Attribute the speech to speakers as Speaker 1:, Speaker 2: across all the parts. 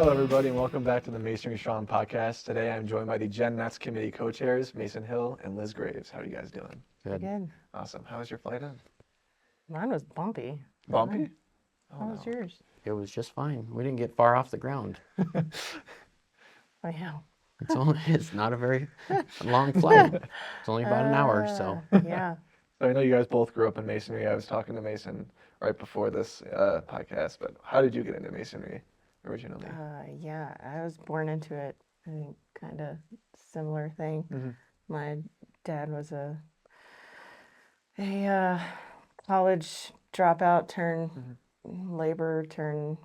Speaker 1: Hello, everybody, and welcome back to the Masonry Strong Podcast. Today, I'm joined by the Gen Next Committee co-chairs, Mason Hill and Liz Graves. How are you guys doing?
Speaker 2: Good.
Speaker 1: Awesome. How was your flight in?
Speaker 2: Mine was bumpy.
Speaker 1: Bumpy?
Speaker 2: How was yours?
Speaker 3: It was just fine. We didn't get far off the ground.
Speaker 2: Oh, yeah.
Speaker 3: It's not a very long flight. It's only about an hour, so.
Speaker 2: Yeah.
Speaker 1: So I know you guys both grew up in Masonry. I was talking to Mason right before this podcast, but how did you get into Masonry originally?
Speaker 2: Yeah, I was born into it. I think kind of similar thing.
Speaker 1: Mm-hmm.
Speaker 2: My dad was a college dropout turned labor turned,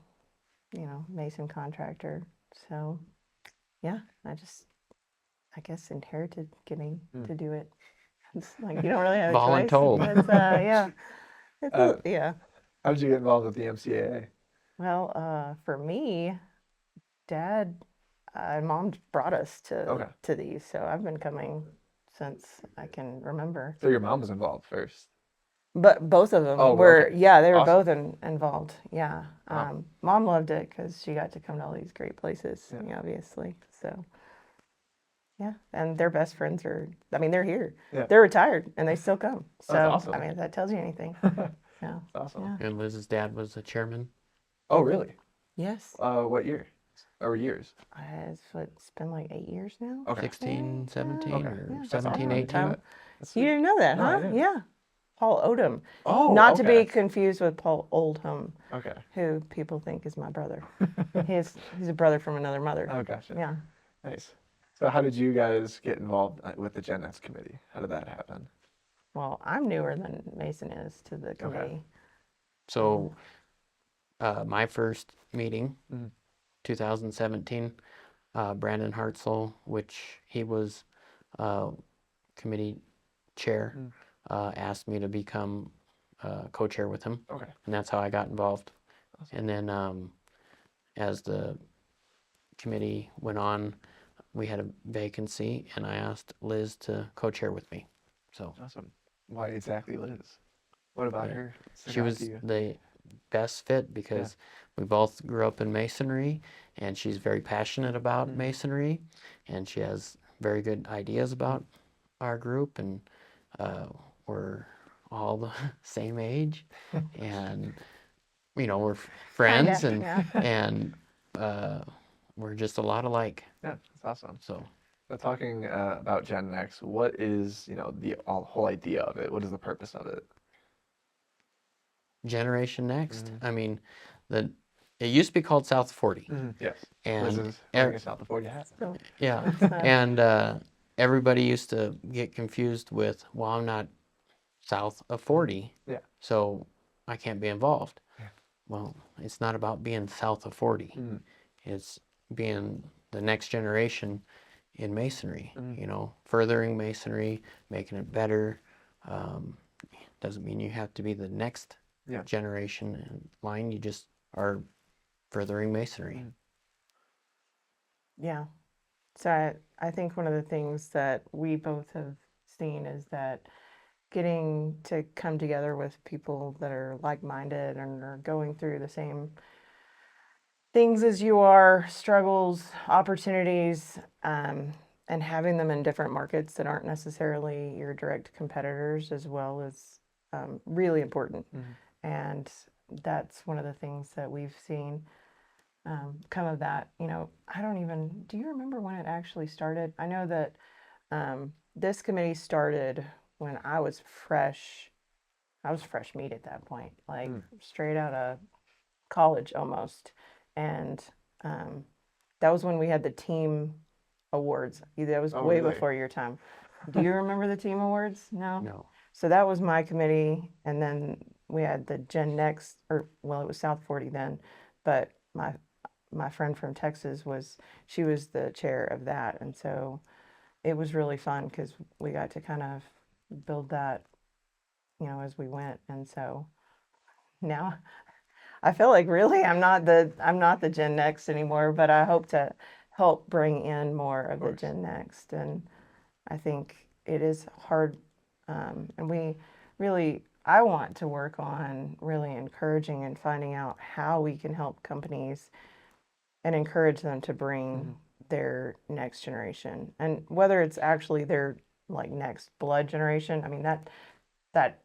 Speaker 2: mason contractor. So, yeah, I guess inherited getting to do it. It's like you don't really have a choice.
Speaker 3: Voluntold.
Speaker 2: It's, yeah. Yeah.
Speaker 1: How did you get involved with the MCAA?
Speaker 2: Well, for me, Dad, Mom brought us to these, so I've been coming since I can remember.
Speaker 1: So your mom was involved first.
Speaker 2: But both of them
Speaker 1: were,
Speaker 2: yeah, they were
Speaker 1: awesome.
Speaker 2: both involved. Yeah. Mom loved it because she got to come to all these great places, obviously. So, yeah. And their best friends they're here. Yeah. They're retired and they still come. So,
Speaker 1: that's awesome.
Speaker 2: I mean, if that tells you anything.
Speaker 1: That's awesome.
Speaker 2: Yeah.
Speaker 3: And Liz's dad was the chairman.
Speaker 1: Oh, really?
Speaker 2: Yes.
Speaker 1: What year? Or years?
Speaker 2: It's been like 8 years now.
Speaker 1: Okay.
Speaker 3: 16, 17, or
Speaker 2: Yeah.
Speaker 3: 17,
Speaker 2: That's
Speaker 3: 18.
Speaker 2: You didn't know that,
Speaker 1: No, I
Speaker 2: huh?
Speaker 1: didn't.
Speaker 2: Yeah. Paul Odom.
Speaker 1: Oh,
Speaker 2: Not to be confused with Paul Oldham,
Speaker 1: Okay.
Speaker 2: who people think is my brother. He's a brother from another mother.
Speaker 1: Oh, gotcha.
Speaker 2: Yeah.
Speaker 1: Nice. So how did you guys get involved with the Gen Next committee? How did that happen?
Speaker 2: Well, I'm newer than Mason is to the committee.
Speaker 3: So, my first meeting, 2017, Brandon Hartzell, which he was committee chair, asked me to become co-chair with him.
Speaker 1: Okay.
Speaker 3: And that's how I got involved.
Speaker 1: Awesome.
Speaker 3: And then as the committee went on, we had a vacancy, and I asked Liz to co-chair with me. So
Speaker 1: Awesome. Why exactly Liz? What about her?
Speaker 3: she was the best fit because we both grew up in Masonry, and she's very passionate about Masonry, and she has very good ideas about our group, and we're all the same age, and we're friends, and we're just a lot alike.
Speaker 1: Yeah, that's awesome.
Speaker 3: So
Speaker 1: talking about Gen Next, what is the whole idea of it? What is the purpose of it?
Speaker 3: Generation Next. I mean, it used to be called South 40.
Speaker 1: Yes.
Speaker 3: And
Speaker 1: Liz is wearing a South of 40 hat.
Speaker 3: yeah, and everybody used to get confused with, well, I'm not south of 40, so I can't be involved.
Speaker 1: Yeah.
Speaker 3: Well, it's not about being south of 40. It's being the next generation in Masonry, furthering Masonry, making it better. Doesn't mean you have to be the next generation in line. You just are furthering Masonry.
Speaker 2: Yeah. So I think one of the things that we both have seen is that getting to come together with people that are like-minded and are going through the same things as you are, struggles, opportunities, and having them in different markets that aren't necessarily your direct competitors as well is really important. And that's one of the things that we've seen come of that. Do you remember when it actually started? I know that this committee started when I was fresh meat at that point, like straight out of college almost. And that was when we had the team awards. That was way before your time. Do you remember the team awards? No?
Speaker 3: No.
Speaker 2: So that was my committee. And then we had the Gen Next, it was South 40 then. But my friend from Texas she was the chair of that. And so it was really fun because we got to kind of build that, as we went. And so now I feel like really I'm not the Gen Next anymore, but I hope to help bring in more of the Gen Next. And I think it is hard, and I want to work on really encouraging and finding out how we can help companies and encourage them to bring their next generation. And whether it's actually their like next blood generation, I mean that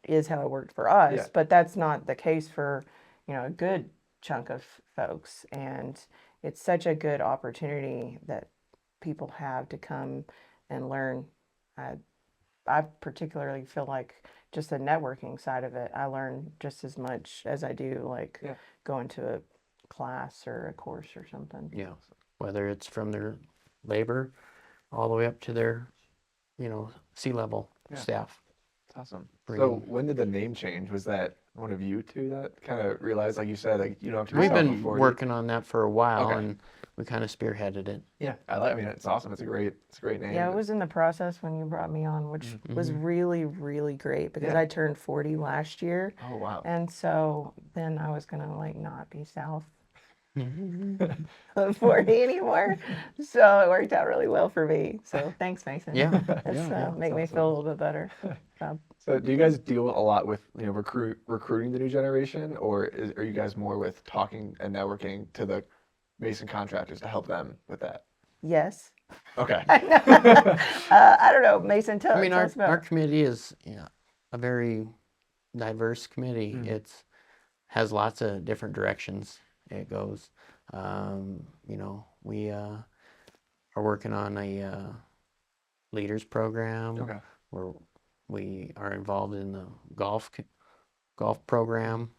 Speaker 2: is how it worked for us,
Speaker 1: Yeah.
Speaker 2: but that's not the case for, a good chunk of folks. And it's such a good opportunity that people have to come and learn. I particularly feel like just the networking side of it, I learn just as much as I do like
Speaker 1: Yeah.
Speaker 2: going to a class or a course or something.
Speaker 3: Yeah, whether it's from their labor all the way up to their, C-level
Speaker 1: Yeah.
Speaker 3: staff.
Speaker 1: That's awesome. So
Speaker 3: Bringing-
Speaker 1: when did the name change? Was that one of you two that kind of realized, like you said, like you don't have to be
Speaker 3: We've been
Speaker 1: self-reported?
Speaker 3: working on that for a while,
Speaker 1: Okay.
Speaker 3: and we kind of spearheaded it.
Speaker 1: Yeah, I mean, it's awesome. It's a great name.
Speaker 2: Yeah, it was in the process when you brought me on, which was really, really great because
Speaker 1: Yeah.
Speaker 2: I turned 40 last year.
Speaker 1: Oh wow.
Speaker 2: And so then I was gonna like not be south of 40 anymore. So it worked out really well for me. So thanks, Mason.
Speaker 3: Yeah,
Speaker 2: It's
Speaker 3: yeah,
Speaker 2: make me
Speaker 1: awesome.
Speaker 2: feel a little bit better.
Speaker 1: So do you guys deal a lot with recruiting the new generation, or are you guys more with talking and networking to the Mason contractors to help them with that?
Speaker 2: Yes.
Speaker 1: Okay.
Speaker 2: I don't know, Mason. Tell,
Speaker 3: I mean,
Speaker 2: tell
Speaker 3: our
Speaker 2: us about.
Speaker 3: our committee is a very diverse committee. It's has lots of different directions it goes. We are working on a leaders program
Speaker 1: Okay.
Speaker 3: where we are involved in the golf program.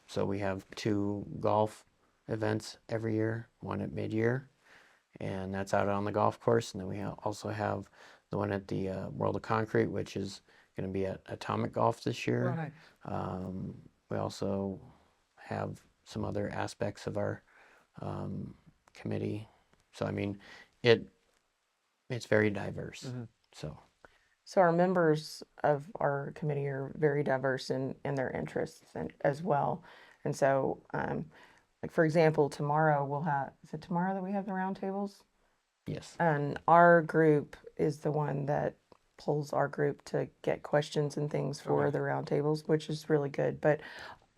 Speaker 3: So we have 2 golf events every year, one at mid-year, and that's out on the golf course. And then we also have the one at the World of Concrete, which is going to be at Atomic Golf this year.
Speaker 1: Oh, nice.
Speaker 3: We also have some other aspects of our committee. So I mean, it's very diverse.
Speaker 2: So our members of our committee are very diverse in their interests as well. And so, like for example, tomorrow is it tomorrow that we have the roundtables?
Speaker 3: Yes.
Speaker 2: And our group is the one that pulls our group to get questions and things for the roundtables, which is really good. But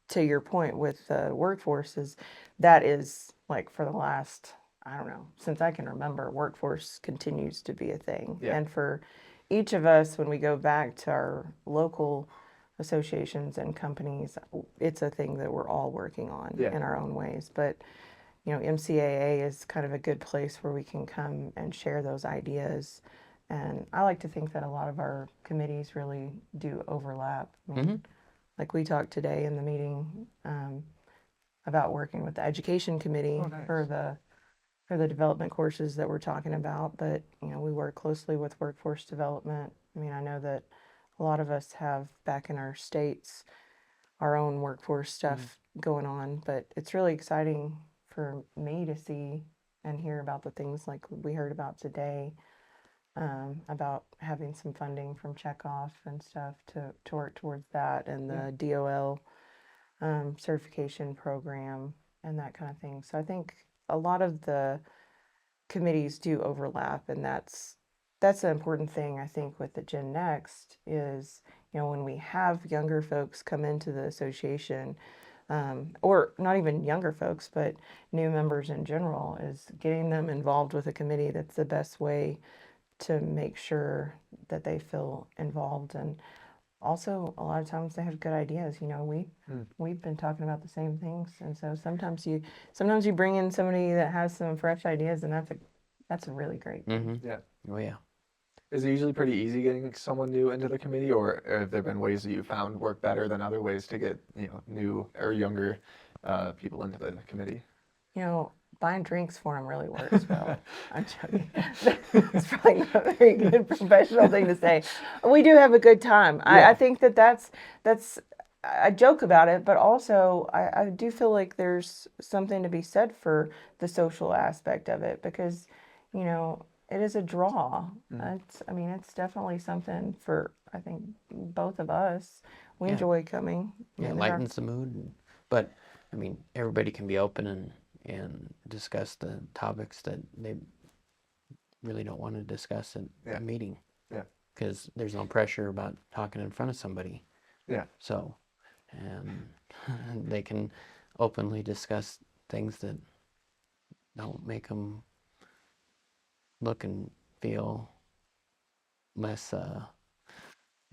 Speaker 2: to your point with the workforces, that is like for the last, I don't know, since I can remember, workforce continues to be a thing.
Speaker 1: Yeah.
Speaker 2: And for each of us, when we go back to our local associations and companies, it's a thing that we're all working on in our own ways. But, MCAA is kind of a good place where we can come and share those ideas. And I like to think that a lot of our committees really do overlap. I mean, like we talked today in the meeting about working with the education committee for the development courses that we're talking about, but we work closely with workforce development. I mean, I know that a lot of us have back in our states our own workforce stuff going on, but it's really exciting for me to see and hear about the things like we heard about today, about having some funding from Checkoff and stuff to work towards that, and the DOL certification program and that kind of thing. So I think a lot of the committees do overlap, and that's the important thing I think with the Gen Next is, when we have younger folks come into the association, or not even younger folks, but new members in general, is getting them involved with a committee. That's the best way to make sure that they feel involved. And also a lot of times they have good ideas. We've been talking about the same things, and so sometimes you bring in somebody that has some fresh ideas, and that's a really great thing.
Speaker 1: Yeah.
Speaker 3: Oh yeah.
Speaker 1: Is it usually pretty easy getting someone new into the committee, or have there been ways that you found work better than other ways to get new or younger people into the committee?
Speaker 2: Buying drinks for them really works well. I'm joking. It's probably not a very good professional thing to say. We do have a good time. I think that's I joke about it, but also I do feel like there's something to be said for the social aspect of it, because it is a draw. It's definitely something for, I think, both of us. We enjoy coming.
Speaker 3: Yeah, it lightens the mood. But I mean, everybody can be open and discuss the topics that they really don't want to discuss at a meeting.
Speaker 1: Yeah.
Speaker 3: Because there's no pressure about talking in front of somebody.
Speaker 1: Yeah.
Speaker 3: So, and they can openly discuss things that don't make them look and feel less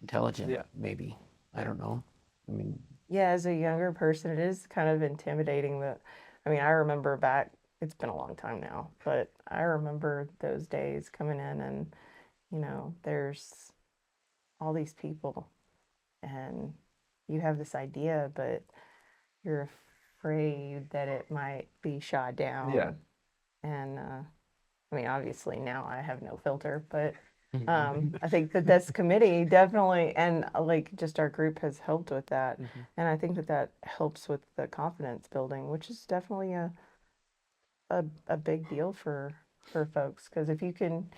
Speaker 3: intelligent,
Speaker 1: Yeah.
Speaker 3: maybe. I don't know. I mean,
Speaker 2: Yeah, as a younger person, it is kind of intimidating that, I mean, I remember back, it's been a long time now, but I remember those days coming in and, there's all these people and you have this idea, but you're afraid that it might be shot down.
Speaker 1: Yeah.
Speaker 2: And I mean, obviously now I have no filter, but
Speaker 3: mhm.
Speaker 2: I think that this committee definitely, and like just our group has helped with that. And I think that that helps with the confidence building, which is definitely a big deal for folks. Because if you can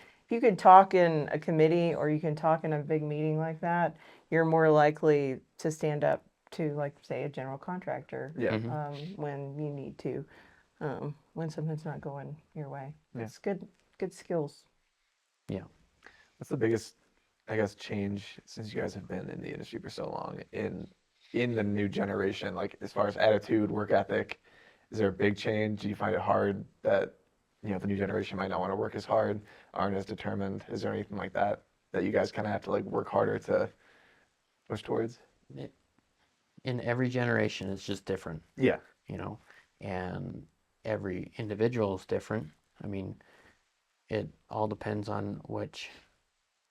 Speaker 2: talk in a committee or you can talk in a big meeting like that, you're more likely to stand up to, like, say, a general contractor
Speaker 1: Yeah.
Speaker 2: when you need to, when something's not going your way.
Speaker 1: Yeah.
Speaker 2: It's good skills.
Speaker 3: Yeah.
Speaker 1: What's the biggest, I guess, change since you guys have been in the industry for so long in the new generation, like as far as attitude, work ethic? Is there a big change? Do you find it hard that, the new generation might not want to work as hard, aren't as determined? Is there anything like that you guys kind of have to like work harder to push towards?
Speaker 3: In every generation, it's just different,
Speaker 1: Yeah.
Speaker 3: and every individual is different. I mean, it all depends on which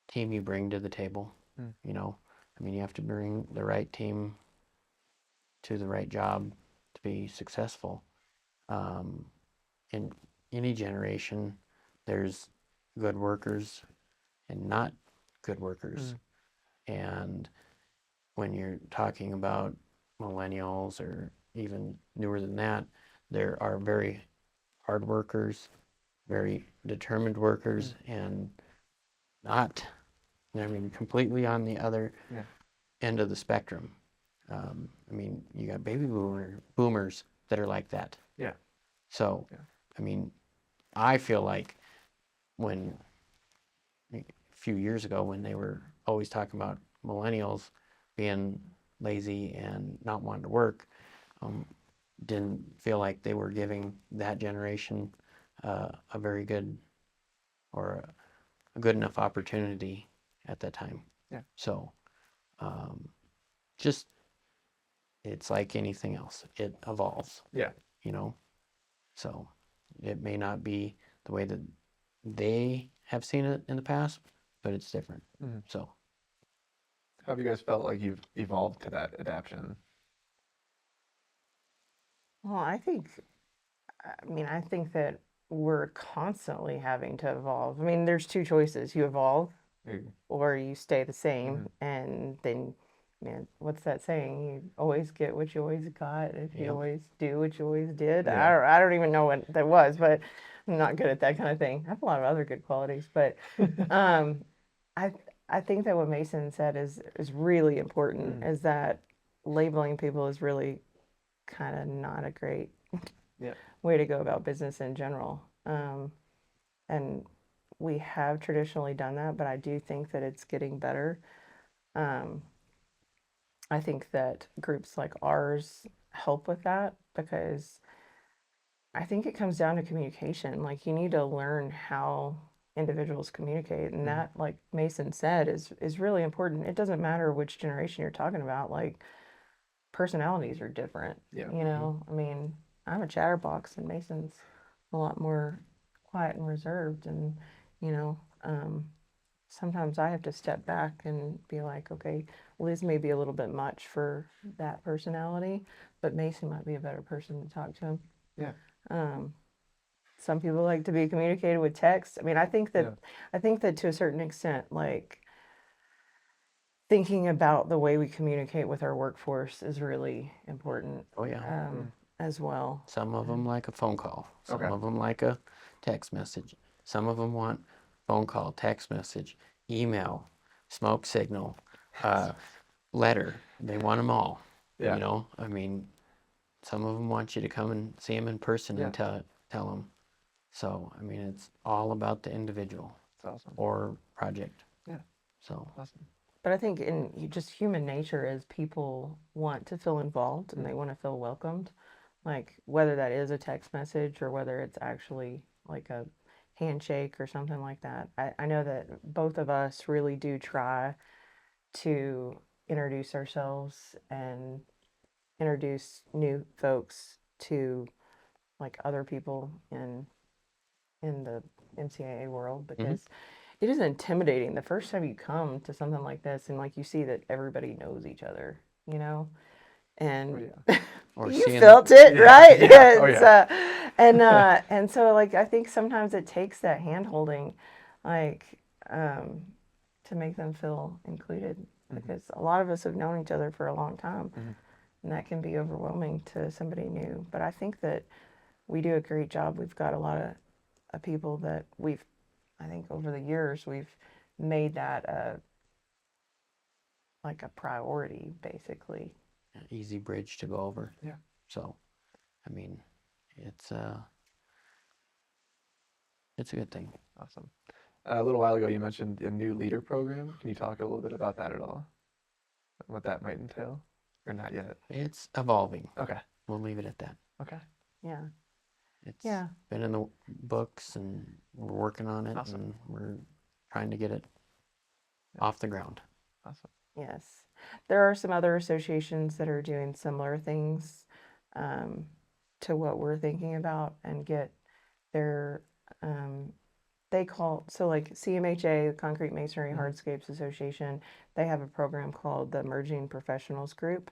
Speaker 3: team you bring to the table. I mean, you have to bring the right team to the right job to be successful. In any generation, there's good workers and not good workers. And when you're talking about millennials or even newer than that, there are very hard workers, very determined workers, and not, I mean, completely on the other end of the spectrum. I mean, you got baby boomers that are like that.
Speaker 1: Yeah.
Speaker 3: So, I mean, I feel like when a few years ago when they were always talking about millennials being lazy and not wanting to work, didn't feel like they were giving that generation a very good or a good enough opportunity at that time.
Speaker 1: Yeah.
Speaker 3: So, just it's like anything else. It evolves.
Speaker 1: Yeah.
Speaker 3: So it may not be the way that they have seen it in the past, but it's different. So
Speaker 1: How have you guys felt like you've evolved to that adaptation?
Speaker 2: Well, I think that we're constantly having to evolve. I mean, there's two choices. You evolve or you stay the same. And then, man, what's that saying? You always get what you always got if you always do what you always did.
Speaker 1: Yeah.
Speaker 2: I don't even know what that was, but I'm not good at that kind of thing. I have a lot of other good qualities, but I I think that what Mason said is really important, is that labeling people is really kind of not a great way to go about business in general. And we have traditionally done that, but I do think that it's getting better. I think that groups like ours help with that because I think it comes down to communication. Like, you need to learn how individuals communicate, and that, like Mason said, is really important. It doesn't matter which generation you're talking about. Like, personalities are different.
Speaker 1: Yeah.
Speaker 2: I mean, I'm a chatterbox and Mason's a lot more quiet and reserved, and sometimes I have to step back and be like, okay, Liz may be a little bit much for that personality, but Mason might be a better person to talk to him.
Speaker 1: Yeah.
Speaker 2: Some people like to be communicated with text. I mean, I think that to a certain extent, like, thinking about the way we communicate with our workforce is really important.
Speaker 3: Oh yeah.
Speaker 2: As well.
Speaker 3: Some of them like a phone call. Some
Speaker 1: Okay.
Speaker 3: of them like a text message. Some of them want phone call, text message, email, smoke signal, letter. They want them all.
Speaker 1: Yeah.
Speaker 3: I mean, some of them want you to come and see them in person and tell them. So, I mean, it's all about the individual
Speaker 1: That's awesome.
Speaker 3: or project.
Speaker 1: Yeah.
Speaker 3: So,
Speaker 1: Awesome.
Speaker 2: But I think just human nature is people want to feel involved and they want to feel welcomed. like whether that is a text message or whether it's actually like a handshake or something like that. I know that both of us really do try to introduce ourselves and introduce new folks to like other people in the MCAA world because it is intimidating the first time you come to something like this and like you see that everybody knows each other, you know, and
Speaker 3: Or
Speaker 2: you
Speaker 3: seeing
Speaker 2: felt it, right?
Speaker 1: Yeah. Oh,
Speaker 2: It's, and so like I think sometimes it takes that hand holding, like to make them feel included because a lot of us have known each other for a long time, and that can be overwhelming to somebody new. But I think that we do a great job. We've got a lot of people that I think over the years we've made that like a priority, basically.
Speaker 3: an easy bridge to go over.
Speaker 1: Yeah.
Speaker 3: So, I mean, it's a good thing.
Speaker 1: Awesome. A little while ago, you mentioned a new leader program. Can you talk a little bit about that at all? What that might entail, or not yet?
Speaker 3: It's evolving.
Speaker 1: Okay.
Speaker 3: We'll leave it at that.
Speaker 1: Okay.
Speaker 2: Yeah.
Speaker 3: It's
Speaker 2: Yeah.
Speaker 3: been in the books and we're working on it
Speaker 1: Awesome.
Speaker 3: and we're trying to get it off the ground.
Speaker 1: Awesome.
Speaker 2: Yes. There are some other associations that are doing similar things to what we're thinking about and get their, so like CMHA, the Concrete Masonry Hardscapes Association, they have a program called the Emerging Professionals Group,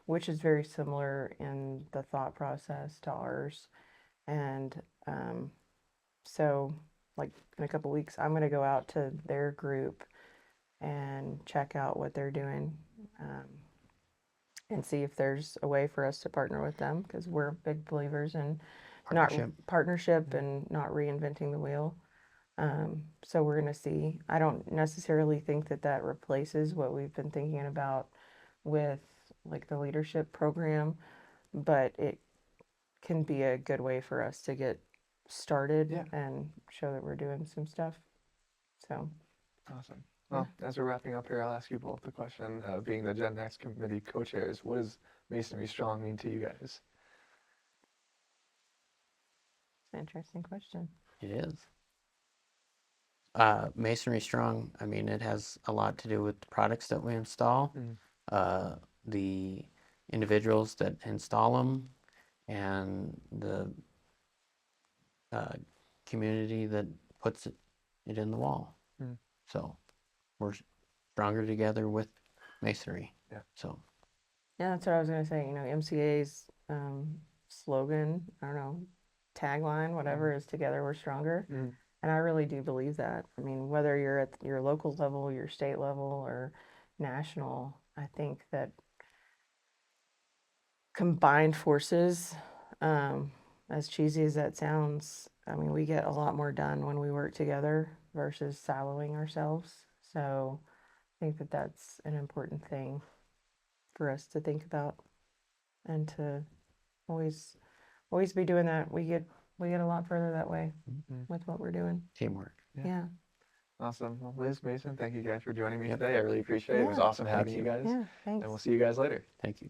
Speaker 2: which is very similar in the thought process to ours. And so like in a couple weeks, I'm going to go out to their group and check out what they're doing and see if there's a way for us to partner with them because we're big believers in partnership and not reinventing the wheel. So we're going to see. I don't necessarily think that replaces what we've been thinking about with like the leadership program, but it can be a good way for us to get started and show that we're doing some stuff. So
Speaker 1: awesome. Well, as we're wrapping up here, I'll ask you both the question. Being the Gen Next committee co-chairs, what does Masonry Strong mean to you guys?
Speaker 2: It's an interesting question.
Speaker 3: It is. Masonry Strong, I mean, it has a lot to do with the products that we install, the individuals that install them, and the community that puts it in the wall. So we're stronger together with masonry.
Speaker 1: Yeah.
Speaker 3: So.
Speaker 2: Yeah, that's what I was going to say. You know, MCA's slogan, I don't know, tagline, whatever, is together we're stronger. And I really do believe that. I mean, whether you're at your local level, your state level, or national, I think that combined forces, as cheesy as that sounds, I mean, we get a lot more done when we work together versus siloing ourselves. So I think that that's an important thing for us to think about and to always be doing that. We get a lot further that way with what we're doing.
Speaker 3: Teamwork.
Speaker 2: Yeah.
Speaker 1: Awesome. Well, Liz, Mason, thank you guys for joining me today. I really appreciate it. It was awesome having you guys.
Speaker 2: Yeah, thanks.
Speaker 1: And we'll see you guys later.
Speaker 3: Thank you.